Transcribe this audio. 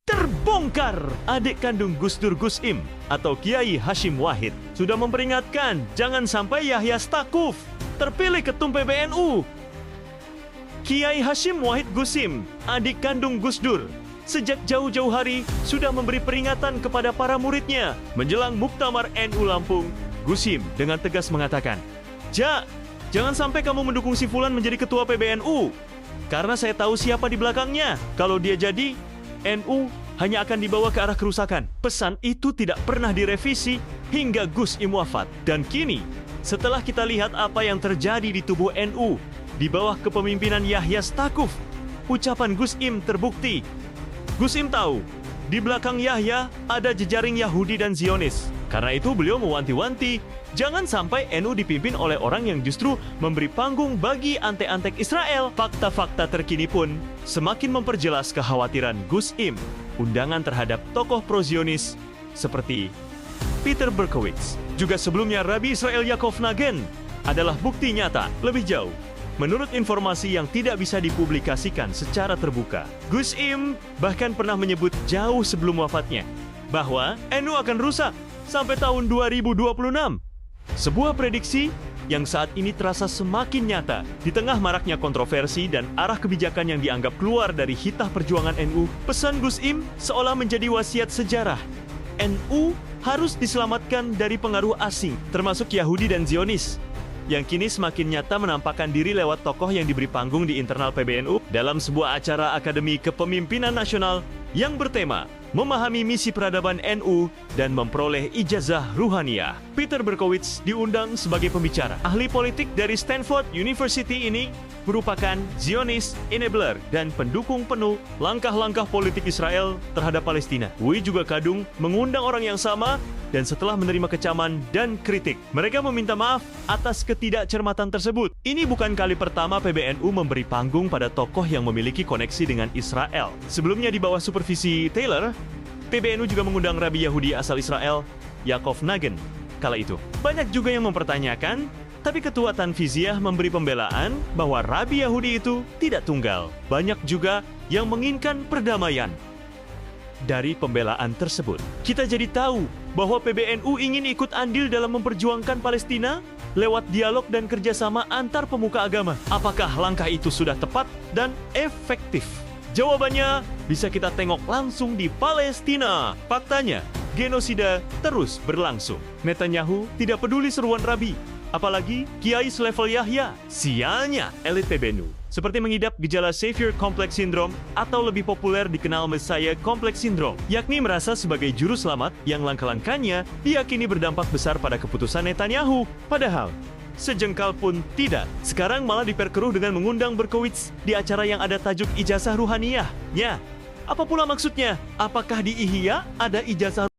Terbongkar! Adik kandung Gus Dur Gus Im atau Kiai Hashim Wahid sudah memperingatkan jangan sampai Yahya Stakuf terpilih ketum PBNU. Kiai Hashim Wahid Gus Im, adik kandung Gus Dur, sejak jauh-jauh hari sudah memberi peringatan kepada para muridnya menjelang Muktamar NU Lampung. Gus Im dengan tegas mengatakan, jangan sampai kamu mendukung si Fulan menjadi ketua PBNU. Karena saya tahu siapa di belakangnya. Kalau dia jadi, NU hanya akan dibawa ke arah kerusakan. Pesan itu tidak pernah direvisi hingga Gus Im wafat. Dan kini, setelah kita lihat apa yang terjadi di tubuh NU di bawah kepemimpinan Yahya Stakuf, ucapan Gus Im terbukti. Gus Im tahu, di belakang Yahya ada jejaring Yahudi dan Zionis. Karena itu beliau mewanti-wanti, jangan sampai NU dipimpin oleh orang yang justru memberi panggung bagi antek-antek Israel. Fakta-fakta terkini pun semakin memperjelas kekhawatiran Gus Im. Undangan terhadap tokoh pro-Zionis seperti Peter Berkowitz, juga sebelumnya Rabi Israel Yaakov Nagen, adalah bukti nyata lebih jauh. Menurut informasi yang tidak bisa dipublikasikan secara terbuka, Gus Im bahkan pernah menyebut jauh sebelum wafatnya bahwa NU akan rusak sampai tahun 2026. Sebuah prediksi yang saat ini terasa semakin nyata di tengah maraknya kontroversi dan arah kebijakan yang dianggap keluar dari hitah perjuangan NU. Pesan Gus Im seolah menjadi wasiat sejarah. NU harus diselamatkan dari pengaruh asing, termasuk Yahudi dan Zionis, yang kini semakin nyata menampakkan diri lewat tokoh yang diberi panggung di internal PBNU dalam sebuah acara Akademi Kepemimpinan Nasional yang bertema memahami misi peradaban NU dan memperoleh ijazah ruhaniyah. Peter Berkowitz diundang sebagai pembicara. Ahli politik dari Stanford University ini merupakan Zionis enabler dan pendukung penuh langkah-langkah politik Israel terhadap Palestina. UI juga kadung mengundang orang yang sama dan setelah menerima kecaman dan kritik, mereka meminta maaf atas ketidakcermatan tersebut. Ini bukan kali pertama PBNU memberi panggung pada tokoh yang memiliki koneksi dengan Israel. Sebelumnya di bawah supervisi Taylor, PBNU juga mengundang Rabi Yahudi asal Israel, Yaakov Nagen. Kala itu, banyak juga yang mempertanyakan, tapi Ketua Tanfiziah memberi pembelaan bahwa Rabi Yahudi itu tidak tunggal. Banyak juga yang menginginkan perdamaian. Dari pembelaan tersebut, kita jadi tahu bahwa PBNU ingin ikut andil dalam memperjuangkan Palestina lewat dialog dan kerjasama antar pemuka agama. Apakah langkah itu sudah tepat dan efektif? Jawabannya bisa kita tengok langsung di Palestina. Faktanya, genosida terus berlangsung. Netanyahu tidak peduli seruan Rabi, apalagi kiai selevel Yahya. Sialnya elit PBNU seperti mengidap gejala Savior Complex Syndrome atau lebih populer dikenal Messiah Complex Syndrome, yakni merasa sebagai juru selamat yang langkah-langkahnya diyakini berdampak besar pada keputusan Netanyahu. Padahal, sejengkal pun tidak. Sekarang malah diperkeruh dengan mengundang Berkowitz di acara yang ada tajuk ijazah ruhaniyah. Apa pula maksudnya? Apakah di Ihya ada ijazah